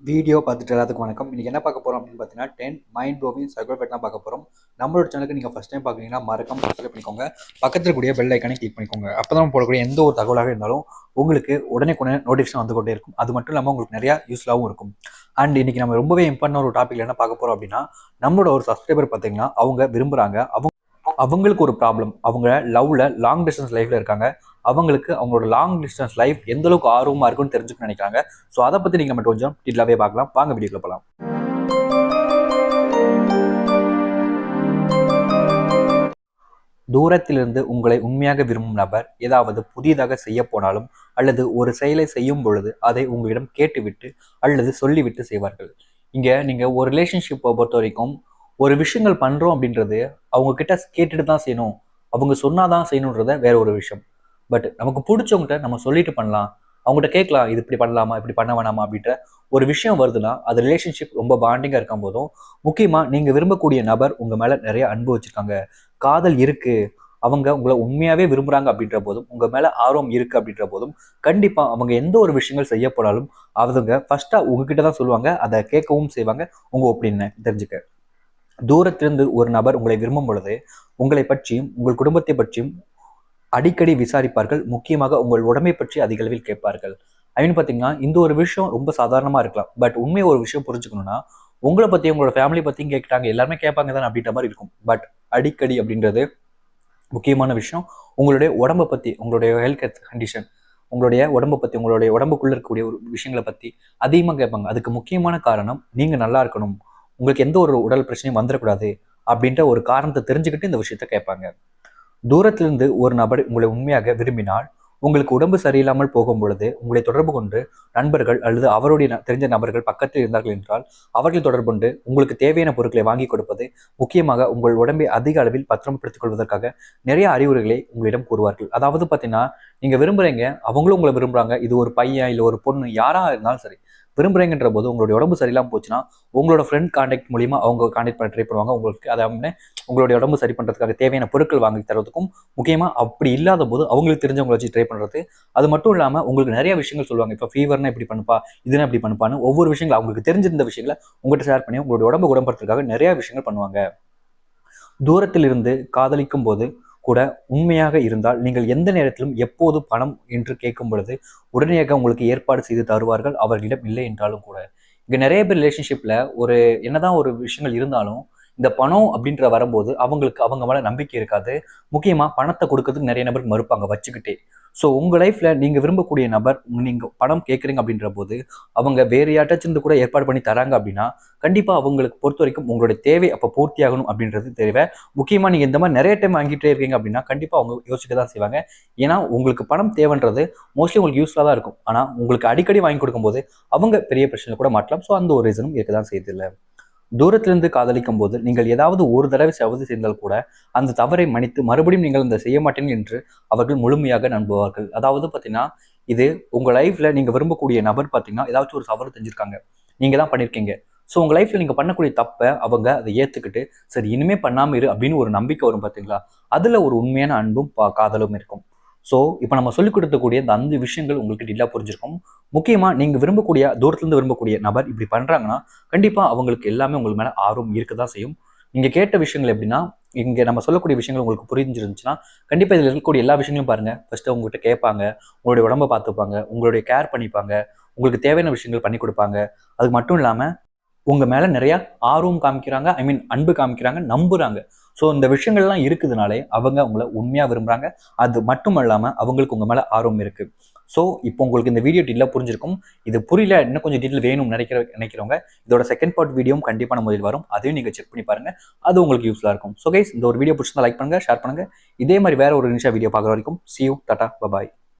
Video பார்த்துட்டு எல்லாத்துக்கும் வணக்கம். இன்னைக்கு என்ன பார்க்க போறோம் அப்படின்னு பார்த்தீங்கன்னா 10 மைண்ட் ப்ளோவிங் சைக்காலஜி தான் பார்க்க போறோம். நம்மளோட சேனலுக்கு நீங்க ஃபர்ஸ்ட் டைம் பார்க்குறீங்கன்னா மறக்காம சப்ஸ்கிரைப் பண்ணிக்கோங்க. பக்கத்துல கூடிய பெல் ஐக்கானை கிளிக் பண்ணிக்கோங்க. அப்பதான் போடக்கூடிய எந்த ஒரு தகவலாக இருந்தாலும் உங்களுக்கு உடனே நோட்டிஃபிகேஷன் வந்து கொண்டே இருக்கும். அது மட்டும் இல்லாமல் உங்களுக்கு நிறைய யூஸ்ஃபுல்லாகவும் இருக்கும். அண்ட் இன்னைக்கு நம்ம ரொம்பவே இம்பார்ட்டன்ட் ஒரு டாபிக்ல என்ன பார்க்க போறோம் அப்படின்னா, நம்மளோட ஒரு சப்ஸ்கிரைபர் பார்த்தீங்கன்னா அவங்க விரும்புறாங்க, அவங்களுக்கு ஒரு ப்ராப்ளம். அவங்க லவ்ல லாங் டிஸ்டன்ஸ் லைஃப்ல இருக்காங்க. அவங்களுக்கு அவங்களோட லாங் டிஸ்டன்ஸ் லைஃப் எந்த அளவுக்கு ஆர்வமா இருக்குன்னு தெரிஞ்சுக்கணும்னு நினைக்கிறாங்க. ஸோ அதை பத்தி நீங்க மட்டும் கொஞ்சம் டீட்டெயிலாவே பார்க்கலாம். வாங்க வீடியோக்குள்ள போகலாம். தூரத்திலிருந்து உங்களை உண்மையாக விரும்பும் நபர் ஏதாவது புதிதாக செய்ய போனாலும் அல்லது ஒரு செயலை செய்யும் பொழுது அதை உங்களிடம் கேட்டுவிட்டு அல்லது சொல்லிவிட்டு செய்வார்கள். இங்க நீங்க ஒரு ரிலேஷன்ஷிப்பை பொறுத்த வரைக்கும் ஒரு விஷயங்கள் பண்றோம் அப்படின்றது அவங்க கிட்ட கேட்டுட்டு தான் செய்யணும், அவங்க சொன்னாதான் செய்யணுன்றத வேற ஒரு விஷயம். பட் நமக்கு பிடிச்சவங்ககிட்ட நம்ம சொல்லிட்டு பண்ணலாம், அவங்ககிட்ட கேட்கலாம், இது இப்படி பண்ணலாமா இப்படி பண்ண வேணாமா அப்படின்ற ஒரு விஷயம் வருதுன்னா அது ரிலேஷன்ஷிப் ரொம்ப பாண்டிங்கா இருக்கும் போதும், முக்கியமா நீங்க விரும்பக்கூடிய நபர் உங்க மேல நிறைய அன்பு வச்சிருக்காங்க, காதல் இருக்கு, அவங்க உங்களை உண்மையாவே விரும்புறாங்க அப்படின்ற போதும், உங்க மேல ஆர்வம் இருக்கு அப்படின்ற போதும், கண்டிப்பா அவங்க எந்த ஒரு விஷயங்கள் செய்ய போனாலும் அவங்க ஃபர்ஸ்டா உங்ககிட்ட தான் சொல்லுவாங்க, அதை கேட்கவும் செய்வாங்க. உங்க ஒப்பீனியனை தெரிஞ்சுக்க. தூரத்திலிருந்து ஒரு நபர் உங்களை விரும்பும் பொழுது உங்களை பற்றியும் உங்கள் குடும்பத்தை பற்றியும் அடிக்கடி விசாரிப்பார்கள். முக்கியமாக உங்கள் உடம்பை பற்றி அதிக அளவில் கேட்பார்கள். பார்த்தீங்கன்னா இந்த ஒரு விஷயம் ரொம்ப சாதாரணமா இருக்கலாம். பட் உண்மையை ஒரு விஷயம் புரிஞ்சுக்கணும்னா, உங்களை பத்தி உங்களோட ஃபேமிலி பத்தியும் கேட்டாங்க, எல்லாருமே கேட்பாங்க தான் அப்படின்ற மாதிரி இருக்கும். பட் அடிக்கடி அப்படின்றது முக்கியமான விஷயம். உங்களுடைய உடம்பை பத்தி, உங்களுடைய ஹெல்த் கண்டிஷன், உங்களுடைய உடம்பை பத்தி, உங்களுடைய உடம்புக்குள்ள இருக்கக்கூடிய ஒரு விஷயங்களை பத்தி அதிகமாக கேட்பாங்க. அதுக்கு முக்கியமான காரணம் நீங்க நல்லா இருக்கணும், உங்களுக்கு எந்த ஒரு உடல் பிரச்சனையும் வந்துடக்கூடாது அப்படின்ற ஒரு காரணத்தை தெரிஞ்சுக்கிட்டு இந்த விஷயத்த கேட்பாங்க. தூரத்திலிருந்து ஒரு நபர் உங்களை உண்மையாக விரும்பினால், உங்களுக்கு உடம்பு சரியில்லாமல் போகும் பொழுது உங்களை தொடர்பு கொண்டு நண்பர்கள் அல்லது அவருடைய தெரிஞ்ச நபர்கள் பக்கத்தில் இருந்தார்கள் என்றால் அவர்களை தொடர்பு கொண்டு உங்களுக்கு தேவையான பொருட்களை வாங்கி கொடுப்பது, முக்கியமாக உங்கள் உடம்பை அதிக அளவில் பத்திரப்படுத்திக் கொள்வதற்காக நிறைய அறிவுரைகளை உங்களிடம் கூறுவார்கள். அதாவது பார்த்தீங்கன்னா, நீங்க விரும்புறீங்க, அவங்களும் உங்களை விரும்புறாங்க, இது ஒரு பையன் இல்லை ஒரு பொண்ணு யாரா இருந்தாலும் சரி, விரும்புறீங்கன்ற போது உங்களுடைய உடம்பு சரியில்லாமல் போச்சுன்னா உங்களோட ஃப்ரெண்ட் கான்டாக்ட் மூலியமா அவங்க கான்டாக்ட் பண்ண ட்ரை பண்ணுவாங்க. உங்களுக்கு அதை உங்களுடைய உடம்பு சரி பண்றதுக்காக தேவையான பொருட்கள் வாங்கி தரதுக்கும், முக்கியமா அப்படி இல்லாத போது அவங்களுக்கு தெரிஞ்சவங்களை வச்சு ட்ரை பண்றது. அது மட்டும் இல்லாம உங்களுக்கு நிறைய விஷயங்கள் சொல்லுவாங்க. இப்போ ஃபீவர்னா இப்படி பண்ணுப்பா, இதுனா இப்படி பண்ணுப்பான்னு ஒவ்வொரு விஷயங்கள் அவங்களுக்கு தெரிஞ்சிருந்த விஷயங்களை உங்கள்கிட்ட ஷேர் பண்ணி உங்களுடைய உடம்பு குணப்படுத்துறதுக்காக நிறைய விஷயங்கள் பண்ணுவாங்க. தூரத்தில் இருந்து காதலிக்கும் போது கூட உண்மையாக இருந்தால் நீங்கள் எந்த நேரத்திலும் எப்போது பணம் என்று கேட்கும் பொழுது உடனடியாக உங்களுக்கு ஏற்பாடு செய்து தருவார்கள், அவர்களிடம் இல்லை என்றாலும் கூட. இங்க நிறைய பேர் ரிலேஷன்ஷிப்ல ஒரு என்னதான் ஒரு விஷயங்கள் இருந்தாலும் இந்த பணம் அப்படின்ற வரும்போது அவங்களுக்கு அவங்க மேல நம்பிக்கை இருக்காது. முக்கியமா பணத்தை கொடுக்கறதுக்கு நிறைய நபர் மறுப்பாங்க வச்சுக்கிட்டே. ஸோ உங்க லைஃப்ல நீங்க விரும்பக்கூடிய நபர் நீங்க பணம் கேட்குறீங்க அப்படின்ற போது அவங்க வேற யார்ட்டாச்சும் இருந்து கூட ஏற்பாடு பண்ணி தராங்க அப்படின்னா கண்டிப்பா அவங்களுக்கு பொறுத்த வரைக்கும் உங்களுடைய தேவை அப்ப பூர்த்தி ஆகணும் அப்படின்றது தேவை. முக்கியமா நீங்க இந்த மாதிரி நிறைய டைம் வாங்கிட்டே இருக்கீங்க அப்படின்னா கண்டிப்பா அவங்க யோசிக்க தான் செய்வாங்க. ஏன்னா உங்களுக்கு பணம் தேவைன்றது மோஸ்ட்லி உங்களுக்கு யூஸ்ஃபுல்லா தான் இருக்கும். ஆனா உங்களுக்கு அடிக்கடி வாங்கி கொடுக்கும்போது அவங்க பெரிய பிரச்சனை கூட மாட்டலாம். ஸோ அந்த ஒரு ரீசனும் இருக்கதான் செய்யுது இல்லை. தூரத்திலிருந்து காதலிக்கும் போது நீங்கள் ஏதாவது ஒரு தடவை தவறு செய்தால் கூட அந்த தவறை மன்னித்து மறுபடியும் நீங்கள் இந்த செய்ய மாட்டேன் என்று அவர்கள் முழுமையாக நம்புவார்கள். அதாவது பார்த்தீங்கன்னா, இது உங்க லைஃப்ல நீங்க விரும்பக்கூடிய நபர் பார்த்தீங்கன்னா ஏதாச்சும் ஒரு தவறு செஞ்சிருக்காங்க, நீங்க தான் பண்ணியிருக்கீங்க. ஸோ உங்க லைஃப்ல நீங்க பண்ணக்கூடிய தப்பை அவங்க அதை ஏத்துக்கிட்டு சரி இனிமே பண்ணாம இரு அப்படின்னு ஒரு நம்பிக்கை வரும் பார்த்தீங்களா, அதுல ஒரு உண்மையான அன்பும் காதலும் இருக்கும். ஸோ இப்போ நம்ம சொல்லிக் கொடுக்கக்கூடிய இந்த 5 விஷயங்கள் உங்களுக்கு டீலாக புரிஞ்சிருக்கும். முக்கியமாக நீங்கள் விரும்பக்கூடிய தூரத்துலேருந்து விரும்பக்கூடிய நபர் இப்படி பண்ணுறாங்கன்னா கண்டிப்பாக அவங்களுக்கு எல்லாமே உங்களுக்கு மேலே ஆர்வம் இருக்க தான் செய்யும். நீங்கள் கேட்ட விஷயங்கள் எப்படின்னா, இங்கே நம்ம சொல்லக்கூடிய விஷயங்கள் உங்களுக்கு புரிஞ்சிருந்துச்சுன்னா கண்டிப்பாக இதில் இருக்கக்கூடிய எல்லா விஷயங்களும் பாருங்கள். ஃபஸ்ட்டு உங்கள்கிட்ட கேட்பாங்க, உங்களுடைய உடம்பை பார்த்துப்பாங்க, உங்களுடைய கேர் பண்ணிப்பாங்க, உங்களுக்கு தேவையான விஷயங்கள் பண்ணி கொடுப்பாங்க. அது மட்டும் இல்லாமல் உங்க மேல நிறைய ஆர்வம் காமிக்கிறாங்க, அன்பு காமிக்கிறாங்க, நம்புறாங்க. ஸோ இந்த விஷயங்கள்லாம் இருக்குதுனாலே அவங்க உங்களை உண்மையா விரும்புறாங்க. அது மட்டும் இல்லாம அவங்களுக்கு உங்க மேல ஆர்வம் இருக்கு. ஸோ இப்போ உங்களுக்கு இந்த வீடியோ டீட்டெயிலாக புரிஞ்சிருக்கும். இது புரியல, இன்னும் கொஞ்சம் டீட்டெயில் வேணும்னு நினைக்கிறவங்க இதோட செகண்ட் பார்ட் வீடியோவும் கண்டிப்பாக நம்ம இதில் வரும். அதையும் நீங்க செக் பண்ணி பாருங்க. அது உங்களுக்கு யூஸ்ஃபுல்லாக இருக்கும். ஸோ கைஸ், இந்த ஒரு வீடியோ பிடிச்சிருந்தா லைக் பண்ணுங்க, ஷேர் பண்ணுங்க. இதே மாதிரி வேற ஒரு நிமிஷம் வீடியோ பார்க்குற வரைக்கும் see you, டாடா, பபாய்.